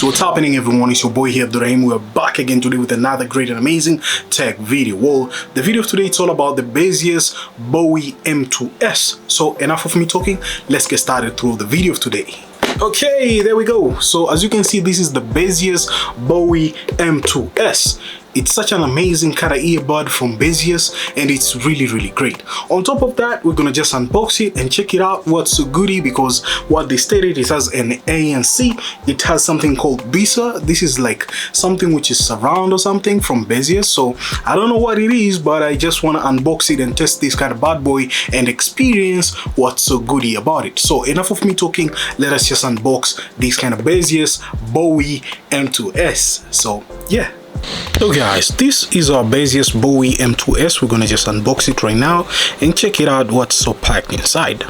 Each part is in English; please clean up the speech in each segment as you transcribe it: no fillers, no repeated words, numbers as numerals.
So what's happening, everyone? It's your boy here, Abdurrahim. We're back again today with another great and amazing tech video. Well, the video of today, it's all about the Baseus Bowie M2s. So enough of me talking, let's get started through the video of today. Okay, there we go. So as you can see, this is the Baseus Bowie M2s. It's such an amazing kind of earbud from Baseus, and it's really great. On top of that, we're gonna just unbox it and check it out what's so goody, because what they stated, it has an ANC. It has something called Bisa. This is like something which is surround or something from Baseus. So I don't know what it is, but I just want to unbox it and test this kind of bad boy and experience what's so goody about it. So enough of me talking, let us just unbox this kind of Baseus Bowie M2s. So yeah. So guys, this is our Baseus Bowie M2s. We're gonna just unbox it right now and check it out what's so packed inside.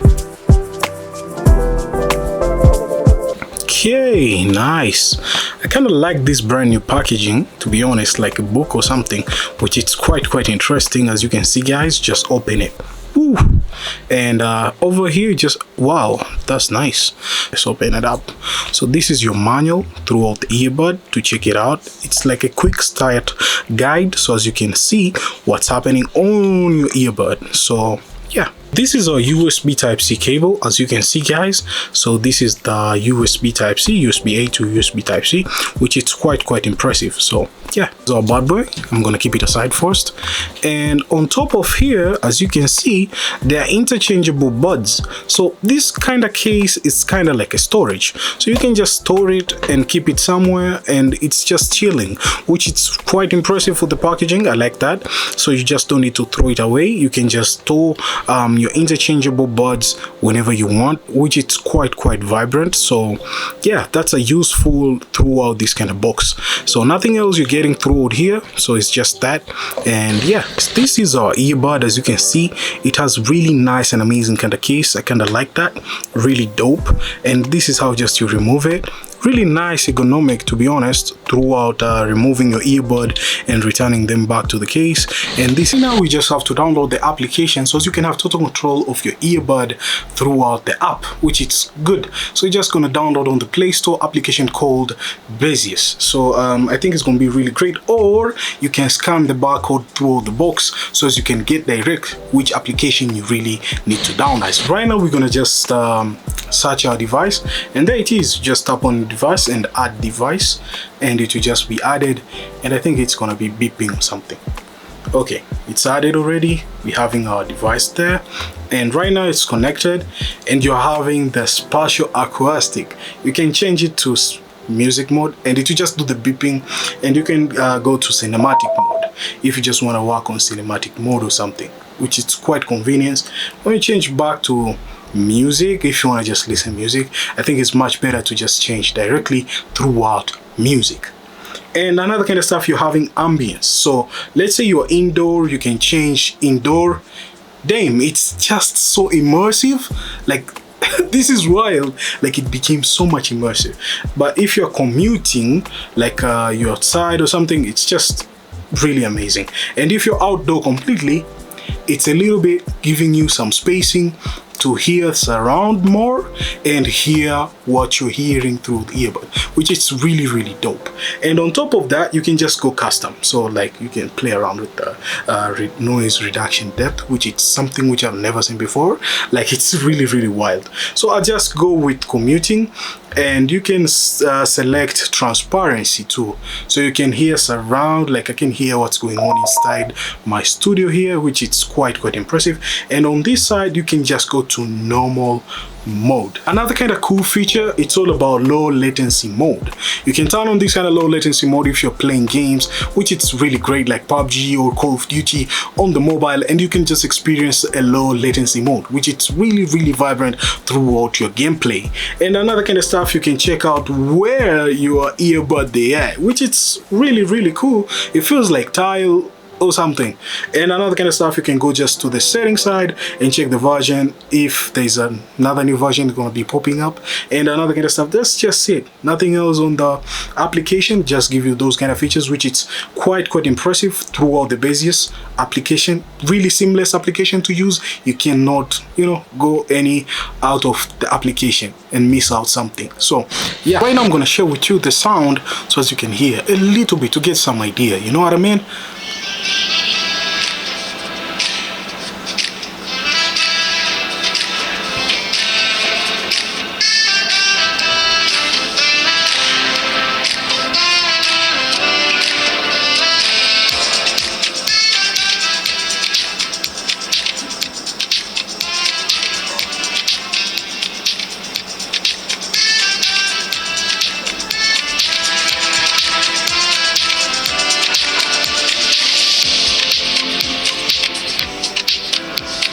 Okay, nice. I kind of like this brand new packaging, to be honest, like a book or something, which it's quite interesting. As you can see, guys, just open it. Woo. And over here, just wow, that's nice. Let's open it up. So this is your manual throughout the earbud to check it out. It's like a quick start guide, so as you can see what's happening on your earbud. So yeah, this is our USB Type-C cable, as you can see, guys. So this is the USB Type-C, USB A to USB Type-C, which is quite impressive. So yeah, so our bad boy, I'm gonna keep it aside first. And on top of here, as you can see, there are interchangeable buds. So this kind of case is kind of like a storage, so you can just store it and keep it somewhere, and it's just chilling, which is quite impressive for the packaging. I like that. So you just don't need to throw it away. You can just store your interchangeable buds whenever you want, which is quite vibrant. So yeah, that's a useful throughout this kind of box. So nothing else you're getting throughout here, so it's just that. And yeah, this is our earbud. As you can see, it has really nice and amazing kind of case. I kind of like that, really dope. And this is how just you remove it. Really nice, ergonomic, to be honest, throughout removing your earbud and returning them back to the case. And this, now we just have to download the application, so you can have total control of your earbud throughout the app, which is good. So you're just going to download on the Play Store application called Baseus. So I think it's going to be really great. Or you can scan the barcode through the box, so as you can get direct which application you really need to download. So right now we're going to just search our device, and there it is. Just tap on device and add device, and it will just be added. And I think it's gonna be beeping or something. Okay, it's added already. We're having our device there, and right now it's connected, and you're having the spatial acoustic. You can change it to music mode, and it will just do the beeping, and you can go to cinematic mode if you just want to work on cinematic mode or something, which is quite convenient. When you change back to music, if you want to just listen music, I think it's much better to just change directly throughout music. And another kind of stuff, you're having ambience. So let's say you're indoor, you can change indoor. Damn, it's just so immersive. Like this is wild. Like it became so much immersive. But if you're commuting, like you're outside or something, it's just really amazing. And if you're outdoor completely, it's a little bit giving you some spacing to hear surround more and hear what you're hearing through the earbud, which is really dope. And on top of that, you can just go custom. So like you can play around with the noise reduction depth, which is something which I've never seen before. Like it's really wild. So I'll just go with commuting, and you can select transparency too, so you can hear surround. Like I can hear what's going on inside my studio here, which is quite impressive. And on this side, you can just go to normal mode. Another kind of cool feature, it's all about low latency mode. You can turn on this kind of low latency mode if you're playing games, which it's really great, like PUBG or Call of Duty on the mobile, and you can just experience a low latency mode, which it's really vibrant throughout your gameplay. And another kind of stuff, you can check out where your earbud they are, which it's really cool. It feels like tile or something. And another kind of stuff, you can go just to the setting side and check the version. If there's another new version, it's going to be popping up. And another kind of stuff, that's just it. Nothing else on the application, just give you those kind of features, which is quite impressive throughout the Baseus application. Really seamless application to use. You cannot, you know, go any out of the application and miss out something. So yeah, right now I'm going to share with you the sound so as you can hear a little bit to get some idea, you know what I mean?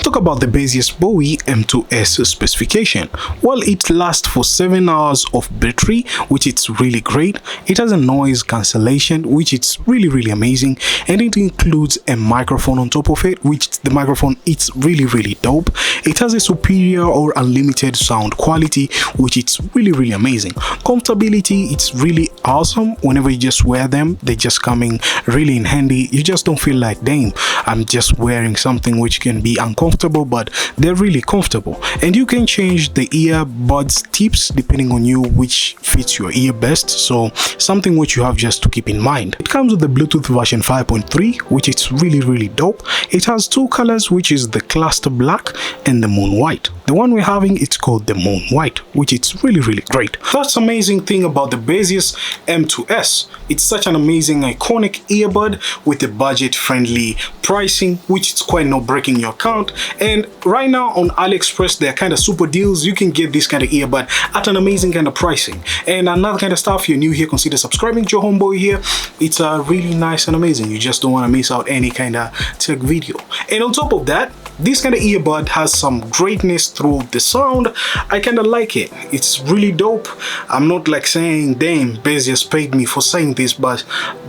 Talk about the Baseus Bowie M2s specification. Well, it lasts for 7 hours of battery, which is really great. It has a noise cancellation, which is really amazing, and it includes a microphone on top of it, which the microphone is really dope. It has a superior or unlimited sound quality, which is really amazing. Comfortability, it's really awesome. Whenever you just wear them, they just coming really in handy. You just don't feel like, damn, I'm just wearing something which can be uncomfortable, but they're really comfortable. And you can change the earbuds tips depending on you which fits your ear best, so something which you have just to keep in mind. It comes with the Bluetooth version 5.3, which is really dope. It has two colors, which is the cluster black and the moon white. The one we're having, it's called the moon white, which is really great. That's amazing thing about the Baseus M2s. It's such an amazing iconic earbud with a budget friendly pricing, which is quite not breaking your account. And right now on AliExpress, they're kind of super deals. You can get this kind of earbud at an amazing kind of pricing. And another kind of stuff, if you're new here, consider subscribing to your homeboy here. It's really nice and amazing. You just don't want to miss out any kind of tech video. And on top of that, this kind of earbud has some greatness through the sound. I kind of like it. It's really dope. I'm not like saying, damn, Baseus paid me for saying this, but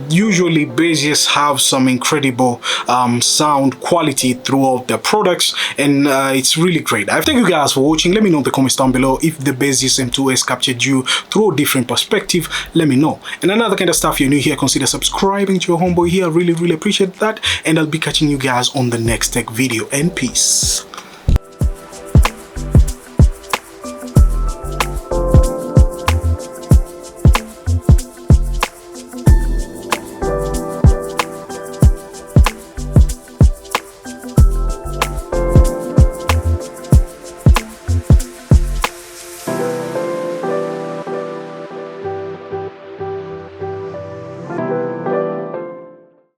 usually Baseus have some incredible sound quality throughout their products, and it's really great. I thank you guys for watching. Let me know in the comments down below if the Baseus M2s captured you through a different perspective. Let me know. And another kind of stuff, you're new here, consider subscribing to your homeboy here. I really appreciate that, and I'll be catching you guys on the next tech video. And peace.